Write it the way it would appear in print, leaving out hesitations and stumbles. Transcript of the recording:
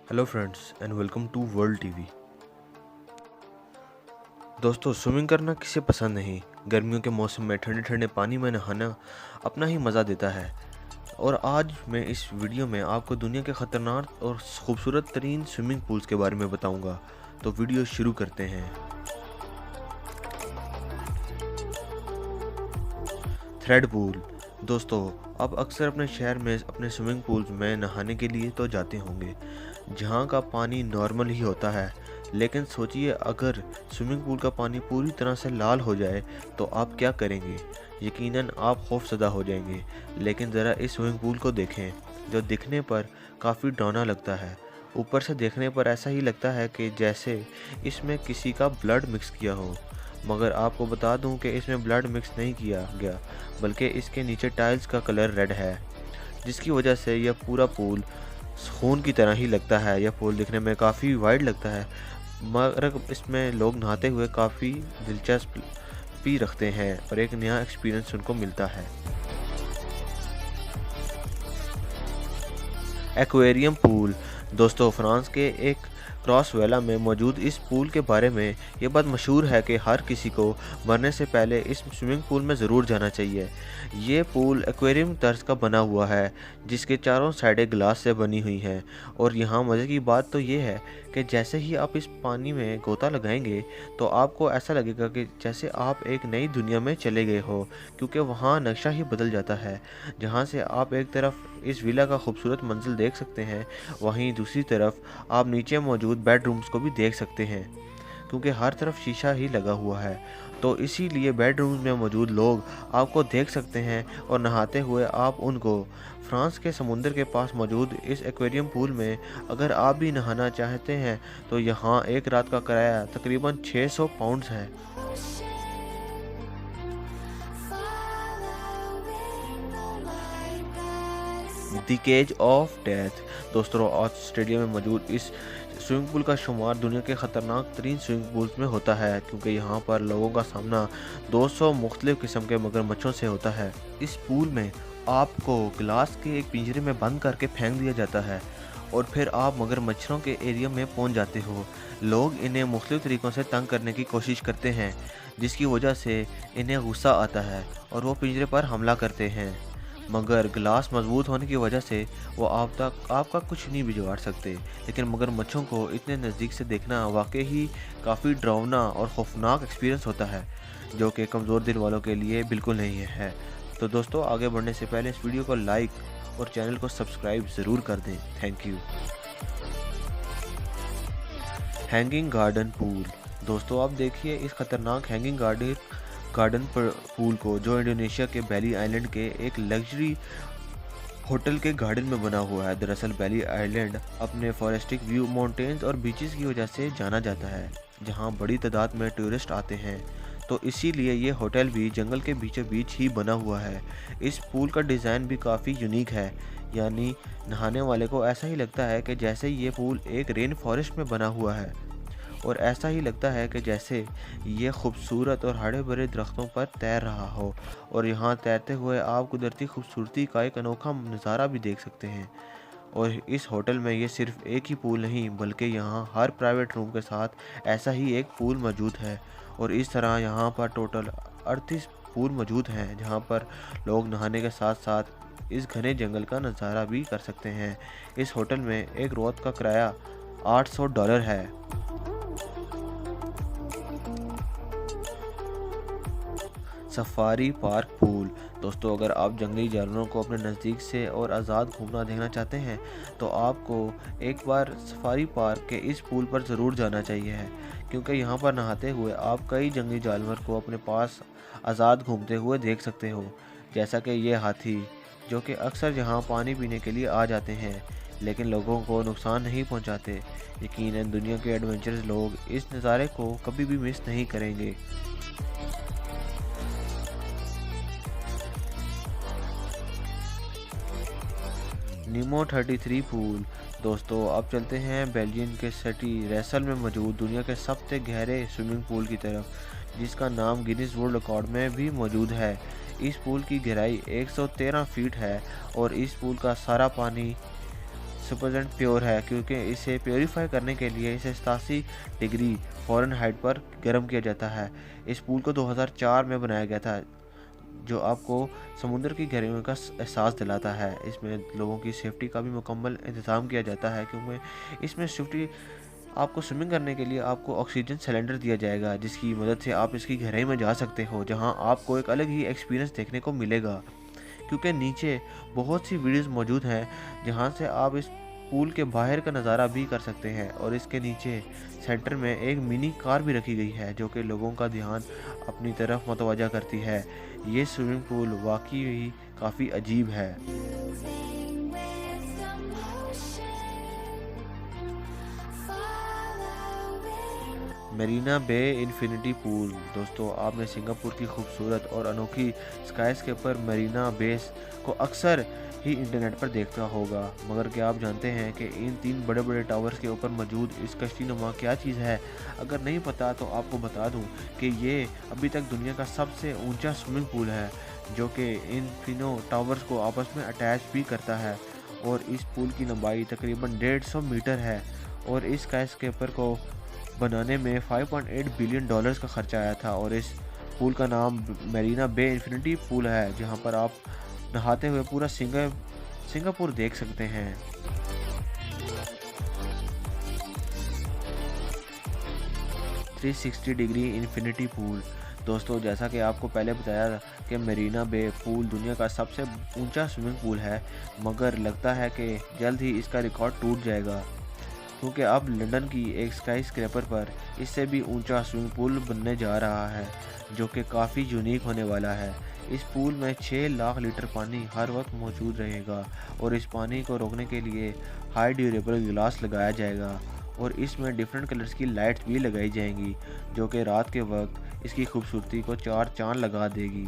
Hello friends and welcome to world TV. दोस्तों, swimming करना किसे पसंद नहीं। गर्मियों के मौसम में ठंडे ठंडे पानी में नहाना अपना ही मज़ा देता है। और आज मैं इस वीडियो में आपको दुनिया के ख़तरनाक और खूबसूरत तरीन स्विमिंग पूल्स के बारे में बताऊंगा। तो वीडियो शुरू करते हैं। Thread pool. दोस्तों, आप अक्सर अपने शहर में अपने स्विमिंग पूल्स में नहाने के लिए तो जाते होंगे, जहां का पानी नॉर्मल ही होता है। लेकिन सोचिए, अगर स्विमिंग पूल का पानी पूरी तरह से लाल हो जाए तो आप क्या करेंगे। यकीनन आप खौफजदा हो जाएंगे। लेकिन ज़रा इस स्विमिंग पूल को देखें, जो दिखने पर काफ़ी डरावना लगता है। ऊपर से देखने पर ऐसा ही लगता है कि जैसे इसमें किसी का ब्लड मिक्स किया हो। मगर आपको बता दूं कि इसमें ब्लड मिक्स नहीं किया गया, बल्कि इसके नीचे टाइल्स का कलर रेड है, जिसकी वजह से यह पूरा पूल खून की तरह ही लगता है। यह पूल दिखने में काफ़ी वाइड लगता है, मगर इसमें लोग नहाते हुए काफ़ी दिलचस्पी रखते हैं और एक नया एक्सपीरियंस उनको मिलता है। Aquarium pool. दोस्तों, फ्रांस के एक क्रॉसवेला में मौजूद इस पूल के बारे में ये बात मशहूर है कि हर किसी को मरने से पहले इस स्विमिंग पूल में ज़रूर जाना चाहिए। ये पूल एक्वेरियम तर्ज का बना हुआ है, जिसके चारों साइडें ग्लास से बनी हुई हैं। और यहाँ मज़े की बात तो ये है कि जैसे ही आप इस पानी में गोता लगाएंगे तो आपको ऐसा लगेगा कि जैसे आप एक नई दुनिया में चले गए हो, क्योंकि वहाँ नक्शा ही बदल जाता है। जहाँ से आप एक तरफ इस विला का खूबसूरत मंजिल देख सकते हैं, वहीं दूसरी तरफ आप नीचे मौजूद बेडरूम्स को भी देख सकते हैं, क्योंकि हर तरफ शीशा ही लगा हुआ है। तो इसीलिए बेडरूम्स में मौजूद लोग आपको देख सकते हैं और नहाते हुए आप उनको। फ्रांस के समुंदर के पास मौजूद इस एक्वेरियम पूल में अगर आप भी नहाना चाहते हैं तो यहाँ एक रात का किराया तकरीबन 600 पाउंड्स है। The cage of death. दोस्तों, ऑस्ट्रेलिया में मौजूद इस स्विमिंग पूल का शुमार दुनिया के ख़तरनाक तरीन स्विमिंग पूल्स में होता है, क्योंकि यहाँ पर लोगों का सामना 200 मुख्तलिफ किस्म के मगरमच्छों से होता है। इस पूल में आपको ग्लास के एक पिंजरे में बंद करके फेंक दिया जाता है और फिर आप मगरमच्छरों के एरिया में पहुँच जाते हो। लोग इन्हें मुख्तलिफ तरीक़ों से तंग करने की कोशिश करते हैं, जिसकी वजह से इन्हें गुस्सा आता है और वो पिंजरे पर हमला करते हैं। मगर ग्लास मजबूत होने की वजह से वो आपका कुछ नहीं बिगाड़ सकते। लेकिन मगरमच्छों को इतने नज़दीक से देखना वाकई ही काफ़ी डरावना और खौफनाक एक्सपीरियंस होता है, जो कि कमज़ोर दिल वालों के लिए बिल्कुल नहीं है। तो दोस्तों, आगे बढ़ने से पहले इस वीडियो को लाइक और चैनल को सब्सक्राइब ज़रूर कर दें। Thank you. Hanging garden pool. दोस्तों, आप देखिए इस खतरनाक हैंगिंग गार्डन पूल को, जो इंडोनेशिया के बैली आइलैंड के एक लग्जरी होटल के गार्डन में बना हुआ है। दरअसल बैली आइलैंड अपने फॉरेस्टिक व्यू, माउंटेन्स और बीचेस की वजह से जाना जाता है, जहां बड़ी तादाद में टूरिस्ट आते हैं। तो इसीलिए ये होटल भी जंगल के बीचों बीच ही बना हुआ है। इस पूल का डिज़ाइन भी काफ़ी यूनिक है, यानी नहाने वाले को ऐसा ही लगता है कि जैसे ये पूल एक रेन फॉरेस्ट में बना हुआ है, और ऐसा ही लगता है कि जैसे ये खूबसूरत और हरे भरे दरख्तों पर तैर रहा हो। और यहाँ तैरते हुए आप कुदरती खूबसूरती का एक अनोखा नज़ारा भी देख सकते हैं। और इस होटल में ये सिर्फ एक ही पूल नहीं, बल्कि यहाँ हर प्राइवेट रूम के साथ ऐसा ही एक पूल मौजूद है। और इस तरह यहाँ पर टोटल 38 पूल मौजूद हैं, जहाँ पर लोग नहाने के साथ साथ इस घने जंगल का नज़ारा भी कर सकते हैं। इस होटल में एक रात का किराया $800 है। Safari park pool. दोस्तों, अगर आप जंगली जानवरों को अपने नज़दीक से और आज़ाद घूमना देखना चाहते हैं तो आपको एक बार सफारी पार्क के इस पूल पर ज़रूर जाना चाहिए, क्योंकि यहाँ पर नहाते हुए आप कई जंगली जानवर को अपने पास आज़ाद घूमते हुए देख सकते हो। जैसा कि ये हाथी, जो कि अक्सर यहाँ पानी पीने के लिए आ जाते हैं, लेकिन लोगों को नुकसान नहीं पहुँचाते। यकीनन दुनिया के एडवेंचरस लोग इस नज़ारे को कभी भी मिस नहीं करेंगे। नीमो 33 पूल। दोस्तों, अब चलते हैं बेल्जियम के सिटी रेसल में मौजूद दुनिया के सबसे गहरे स्विमिंग पूल की तरफ, जिसका नाम गिनीज वर्ल्ड रिकॉर्ड में भी मौजूद है। इस पूल की गहराई 113 फीट है और इस पूल का सारा पानी 100% प्योर है, क्योंकि इसे प्योरीफाई करने के लिए इसे 87 डिग्री फ़ारेनहाइट पर गर्म किया जाता है। इस पूल को 2004 में बनाया गया था, जो आपको समुद्र की गहराइयों का एहसास दिलाता है। इसमें लोगों की सेफ्टी का भी मुकम्मल इंतज़ाम किया जाता है, क्योंकि इसमें सेफ्टी आपको स्विमिंग करने के लिए आपको ऑक्सीजन सिलेंडर दिया जाएगा, जिसकी मदद से आप इसकी गहराई में जा सकते हो, जहां आपको एक अलग ही एक्सपीरियंस देखने को मिलेगा। क्योंकि नीचे बहुत सी वीडियोस मौजूद हैं जहां से आप इस पूल के बाहर का नज़ारा भी कर सकते हैं, और इसके नीचे सेंटर में एक मिनी कार भी रखी गई है, जो कि लोगों का ध्यान अपनी तरफ मुतवज्जा करती है। ये स्विमिंग पूल वाकई ही काफ़ी अजीब है। Moving with the motion, following. Marina Bay Infinity Pool. दोस्तों, आपने सिंगापुर की खूबसूरत और अनोखी स्काईस्केपर मरीना बेस को अक्सर ही इंटरनेट पर देखता होगा, मगर क्या आप जानते हैं कि इन 3 बड़े बड़े टावर्स के ऊपर मौजूद इस कश्तीनुमा क्या चीज़ है? अगर नहीं पता तो आपको बता दूं कि ये अभी तक दुनिया का सबसे ऊंचा स्विमिंग पूल है, जो कि इन तीनों टावर्स को आपस में अटैच भी करता है। और इस पूल की लंबाई तकरीबन 150 मीटर है, और इस स्काईस्केपर को बनाने में $5.8 बिलियन का खर्चा आया था। और इस पूल का नाम मरीना बे इन्फिनिटी पूल है, जहां पर आप नहाते हुए पूरा सिंगापुर देख सकते हैं। 360 डिग्री इन्फिनिटी पूल। दोस्तों, जैसा कि आपको पहले बताया कि मरीना बे पूल दुनिया का सबसे ऊंचा स्विमिंग पूल है, मगर लगता है कि जल्द ही इसका रिकॉर्ड टूट जाएगा, क्योंकि अब लंदन की एक स्काई स्क्रैपर पर इससे भी ऊंचा स्विमिंग पूल बनने जा रहा है, जो कि काफ़ी यूनिक होने वाला है। इस पूल में 6 लाख लीटर पानी हर वक्त मौजूद रहेगा, और इस पानी को रोकने के लिए हाई ड्यूरेबल ग्लास लगाया जाएगा, और इसमें डिफरेंट कलर्स की लाइट्स भी लगाई जाएंगी, जो कि रात के वक्त इसकी खूबसूरती को 4 चांद लगा देगी।